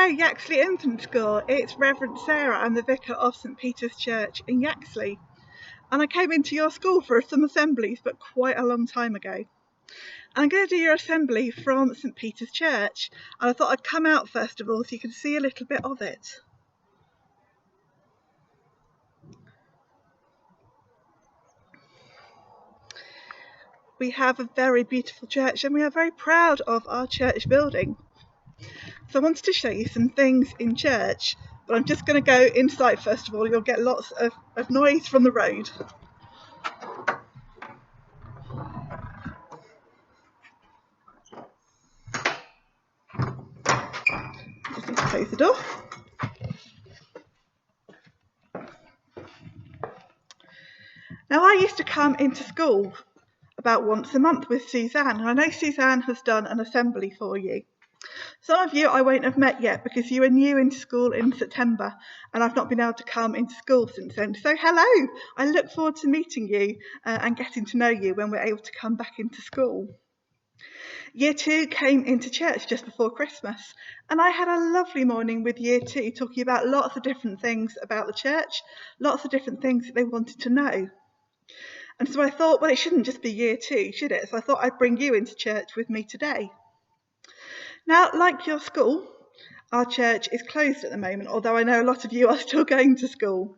Hello, Yaxley Infant School. It's Reverend Sarah. I'm the vicar of St Peter's Church in Yaxley. And I came into your school for some assemblies, but quite a long time ago. And I'm going to do your assembly from St Peter's Church. And I thought I'd come out first of all so you can see a little bit of it. We have a very beautiful church and we are very proud of our church building. So I wanted to show you some things in church, but I'm just going to go inside first of all. You'll get lots of noise from the road. Just need to close the door. Now I used to come into school about once a month with Suzanne, and I know Suzanne has done an assembly for you. Some of you I won't have met yet because you were new into school in September and I've not been able to come into school since then. So hello, I look forward to meeting you and getting to know you when we're able to come back into school. Year 2 came into church just before Christmas and I had a lovely morning with Year 2 talking about lots of different things about the church, lots of different things that they wanted to know. And so I thought, well, it shouldn't just be Year 2, should it? So I thought I'd bring you into church with me today. Now, like your school, our church is closed at the moment, although I know a lot of you are still going to school.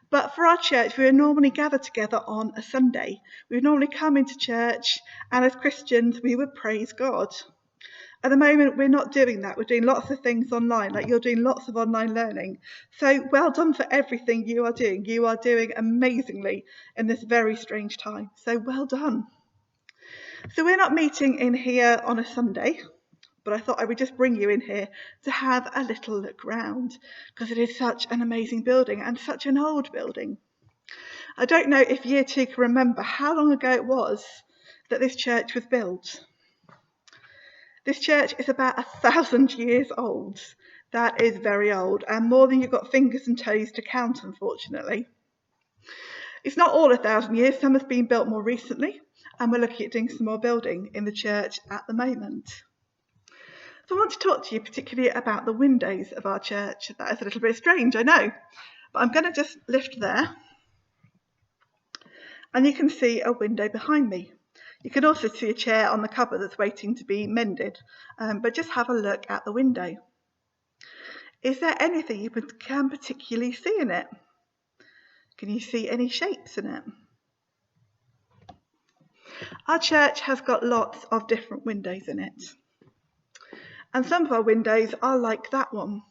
But for our church, we would normally gather together on a Sunday. We would normally come into church, and as Christians, we would praise God. At the moment, we're not doing that. We're doing lots of things online, like you're doing lots of online learning. So well done for everything you are doing. You are doing amazingly in this very strange time. So well done. So we're not meeting in here on a Sunday, but I thought I would just bring you in here to have a little look round because it is such an amazing building and such an old building. I don't know if Year 2 can remember how long ago it was that this church was built. This church is about 1,000 years old. That is very old and more than you've got fingers and toes to count, unfortunately. It's not all 1,000 years, some has been built more recently and we're looking at doing some more building in the church at the moment. So I want to talk to you particularly about the windows of our church. That is a little bit strange, I know, but I'm going to just lift there and you can see a window behind me. You can also see a chair on the cupboard that's waiting to be mended, but just have a look at the window. Is there anything you can particularly see in it? Can you see any shapes in it? Our church has got lots of different windows in it. And some of our windows are like that one.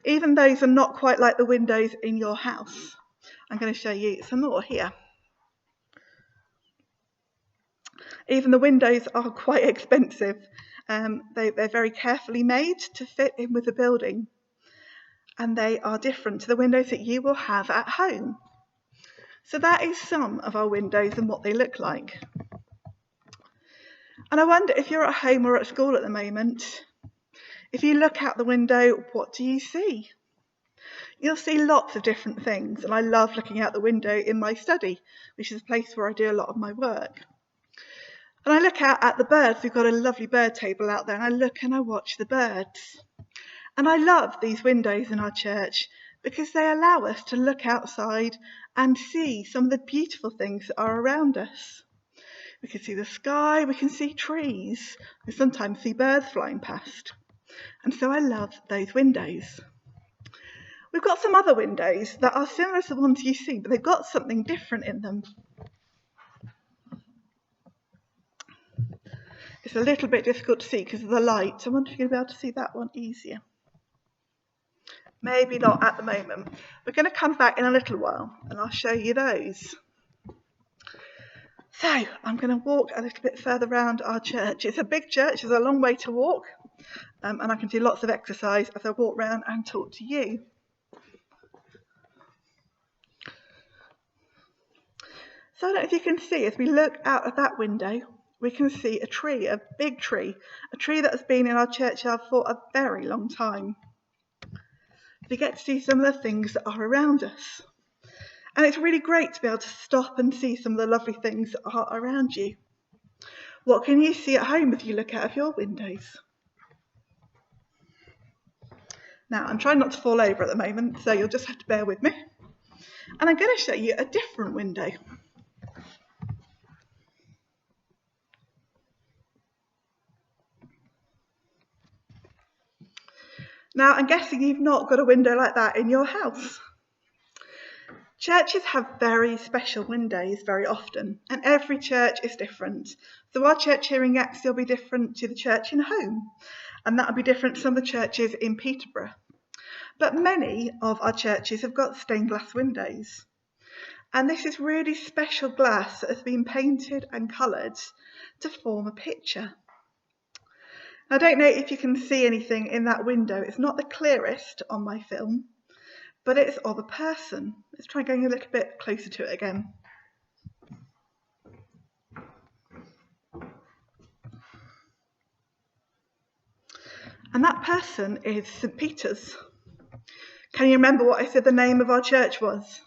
Even those are not quite like the windows in your house. I'm going to show you some more here. Even the windows are quite expensive. They're very carefully made to fit in with the building. And they are different to the windows that you will have at home. So that is some of our windows and what they look like. And I wonder if you're at home or at school at the moment, if you look out the window, what do you see? You'll see lots of different things, and I love looking out the window in my study, which is a place where I do a lot of my work. And I look out at the birds. We've got a lovely bird table out there, and I look and I watch the birds. And I love these windows in our church because they allow us to look outside and see some of the beautiful things that are around us. We can see the sky, we can see trees, we sometimes see birds flying past. And so I love those windows. We've got some other windows that are similar to the ones you see, but they've got something different in them. It's a little bit difficult to see because of the light. I wonder if you're going to be able to see that one easier. Maybe not at the moment. We're going to come back in a little while and I'll show you those. So I'm going to walk a little bit further around our church. It's a big church, there's a long way to walk, and I can do lots of exercise as I walk around and talk to you. So I don't know if you can see, as we look out of that window, we can see a tree, a big tree, a tree that has been in our churchyard for a very long time. We get to see some of the things that are around us. And it's really great to be able to stop and see some of the lovely things that are around you. What can you see at home if you look out of your windows? Now, I'm trying not to fall over at the moment, so you'll just have to bear with me. And I'm going to show you a different window. Now, I'm guessing you've not got a window like that in your house. Churches have very special windows very often, and every church is different. So our church here in Yaxley will be different to the church in Home, and that will be different to some of the churches in Peterborough. But many of our churches have got stained glass windows. And this is really special glass that has been painted and coloured to form a picture. I don't know if you can see anything in that window. It's not the clearest on my film, but it's of a person. Let's try going a little bit closer to it again. And that person is St. Peter's. Can you remember what I said the name of our church was?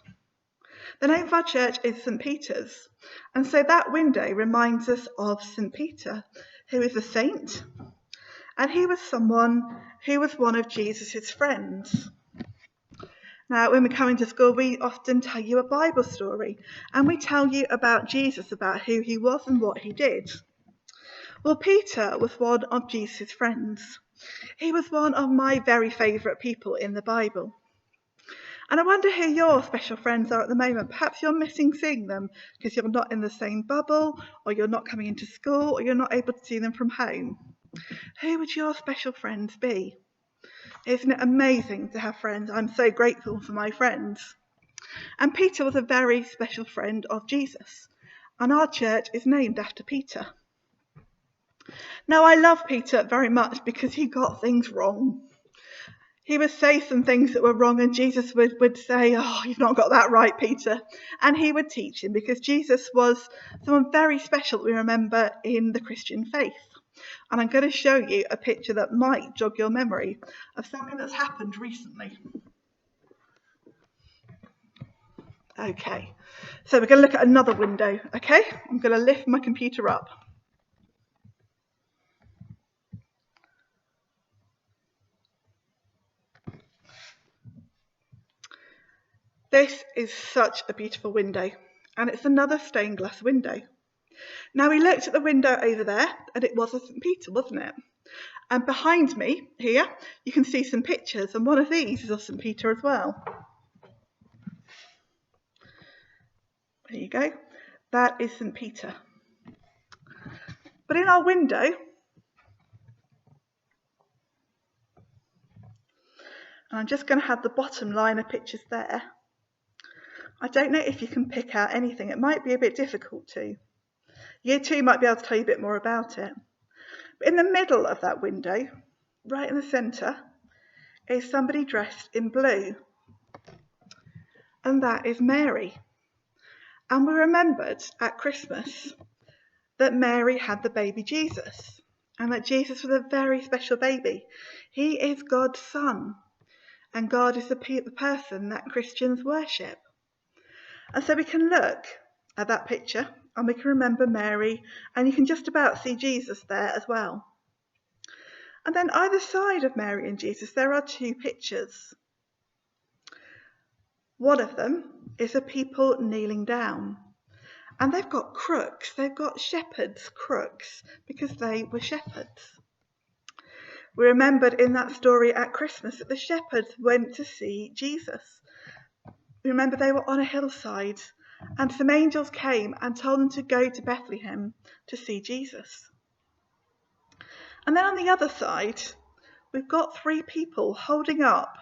The name of our church is St. Peter's. And so that window reminds us of St. Peter, who is a saint. And he was someone who was one of Jesus' friends. Now, when we come into school, we often tell you a Bible story, and we tell you about Jesus, about who he was and what he did. Well, Peter was one of Jesus' friends. He was one of my very favourite people in the Bible. And I wonder who your special friends are at the moment. Perhaps you're missing seeing them because you're not in the same bubble, or you're not coming into school, or you're not able to see them from home. Who would your special friends be? Isn't it amazing to have friends? I'm so grateful for my friends. And Peter was a very special friend of Jesus, and our church is named after Peter. Now, I love Peter very much because he got things wrong. He would say some things that were wrong, and Jesus would say, "Oh, you've not got that right, Peter." And he would teach him, because Jesus was someone very special that we remember in the Christian faith. And I'm going to show you a picture that might jog your memory of something that's happened recently. Okay, so we're going to look at another window, okay? I'm going to lift my computer up. This is such a beautiful window, and it's another stained glass window. Now, we looked at the window over there, and it was a St. Peter, wasn't it? And behind me here, you can see some pictures, and one of these is of St. Peter as well. There you go. That is St. Peter. But in our window, and I'm just going to have the bottom line of pictures there. I don't know if you can pick out anything. It might be a bit difficult to. Year 2 might be able to tell you a bit more about it. But in the middle of that window, right in the centre, is somebody dressed in blue. And that is Mary. And we remembered at Christmas that Mary had the baby Jesus, and that Jesus was a very special baby. He is God's son, and God is the person that Christians worship. And so we can look at that picture, and we can remember Mary, and you can just about see Jesus there as well. And then either side of Mary and Jesus, there are 2 pictures. One of them is of people kneeling down, and they've got crooks. They've got shepherds' crooks, because they were shepherds. We remembered in that story at Christmas that the shepherds went to see Jesus. Remember, they were on a hillside, and some angels came and told them to go to Bethlehem to see Jesus. And then on the other side, we've got 3 people holding up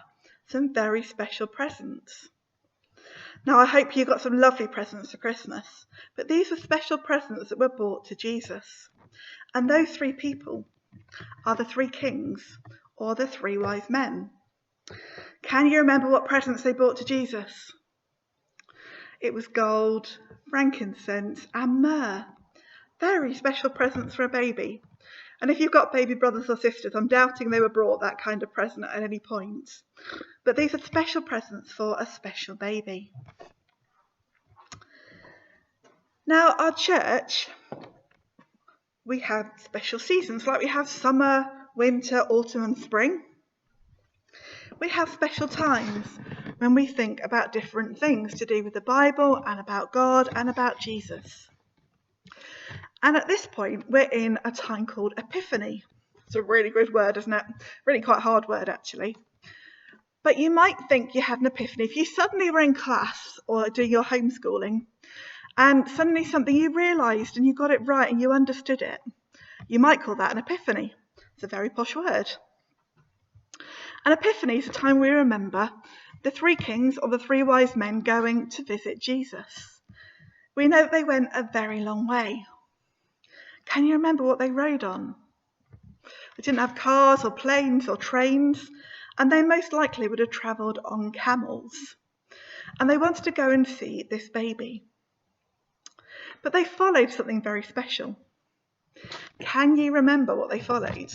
some very special presents. Now, I hope you got some lovely presents for Christmas, but these were special presents that were brought to Jesus. And those 3 people are the 3 kings, or the 3 wise men. Can you remember what presents they brought to Jesus? It was gold, frankincense, and myrrh. Very special presents for a baby. And if you've got baby brothers or sisters, I'm doubting they were brought that kind of present at any point. But these are special presents for a special baby. Now, our church, we have special seasons, like we have summer, winter, autumn, and spring. We have special times when we think about different things to do with the Bible and about God and about Jesus. And at this point, we're in a time called Epiphany. It's a really good word, isn't it? Really quite a hard word, actually. But you might think you had an epiphany if you suddenly were in class or doing your homeschooling and suddenly something you realised and you got it right and you understood it. You might call that an epiphany. It's a very posh word. An epiphany is a time we remember the three kings or the three wise men going to visit Jesus. We know that they went a very long way. Can you remember what they rode on? They didn't have cars or planes or trains, and they most likely would have travelled on camels. And they wanted to go and see this baby. But they followed something very special. Can you remember what they followed?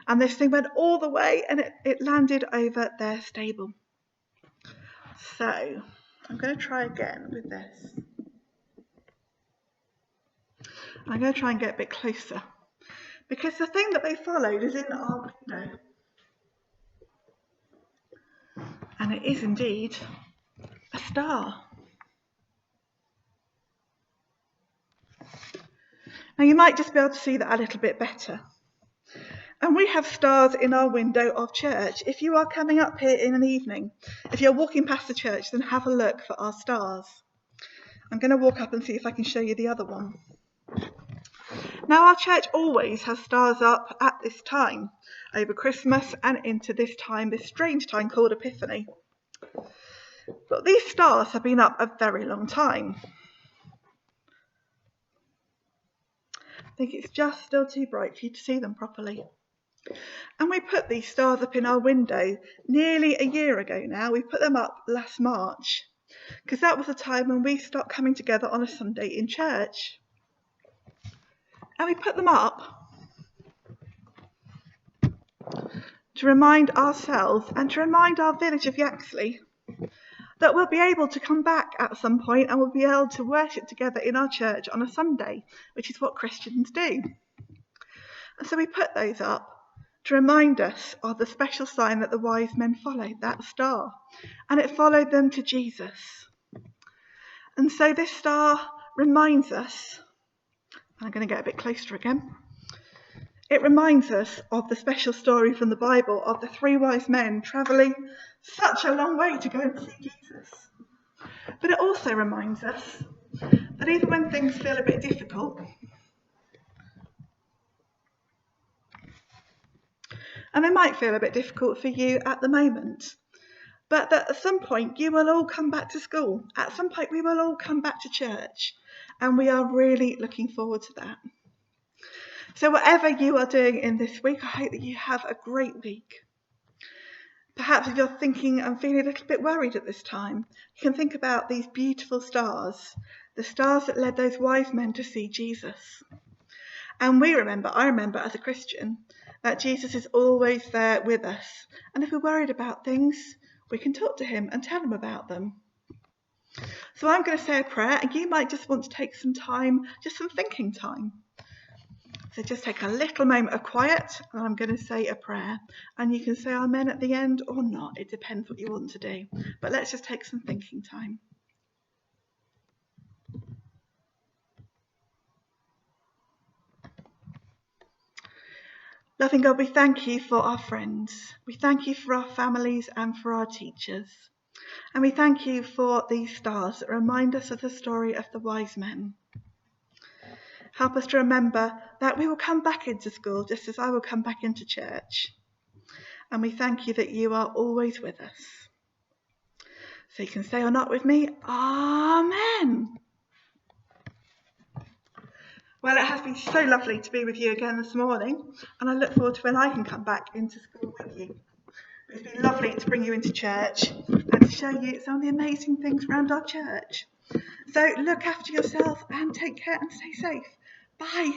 And this thing went all the way and it landed over their stable. So I'm going to try again with this. I'm going to try and get a bit closer, because the thing that they followed is in our window. And it is indeed a star. Now you might just be able to see that a little bit better. And we have stars in our window of church. If you are coming up here in an evening, if you're walking past the church, then have a look for our stars. I'm going to walk up and see if I can show you the other one. Now our church always has stars up at this time, over Christmas and into this time, this strange time called Epiphany. But these stars have been up a very long time. I think it's just still too bright for you to see them properly. And we put these stars up in our window nearly a year ago now. We put them up last March, because that was the time when we stopped coming together on a Sunday in church. And we put them up to remind ourselves and to remind our village of Yaxley that we'll be able to come back at some point and we'll be able to worship together in our church on a Sunday, which is what Christians do. And so we put those up to remind us of the special sign that the wise men followed, that star, and it followed them to Jesus. And so this star reminds us, I'm going to get a bit closer again. It reminds us of the special story from the Bible of the three wise men travelling such a long way to go and see Jesus. But it also reminds us that even when things feel a bit difficult, and they might feel a bit difficult for you at the moment, but that at some point you will all come back to school. At some point we will all come back to church. And we are really looking forward to that. So whatever you are doing in this week, I hope that you have a great week. Perhaps if you're thinking and feeling a little bit worried at this time, you can think about these beautiful stars, the stars that led those wise men to see Jesus. And I remember as a Christian, that Jesus is always there with us. And if we're worried about things, we can talk to him and tell him about them. So I'm going to say a prayer, and you might just want to take some time, just some thinking time. So just take a little moment of quiet, and I'm going to say a prayer. And you can say amen at the end or not. It depends what you want to do. But let's just take some thinking time. Loving God, we thank you for our friends. We thank you for our families and for our teachers. And we thank you for these stars that remind us of the story of the wise men. Help us to remember that we will come back into school just as I will come back into church. And we thank you that you are always with us. So you can say or not with me, Amen. Well, it has been so lovely to be with you again this morning, and I look forward to when I can come back into school with you. It's been lovely to bring you into church and to show you some of the amazing things around our church. So look after yourself and take care and stay safe. Bye.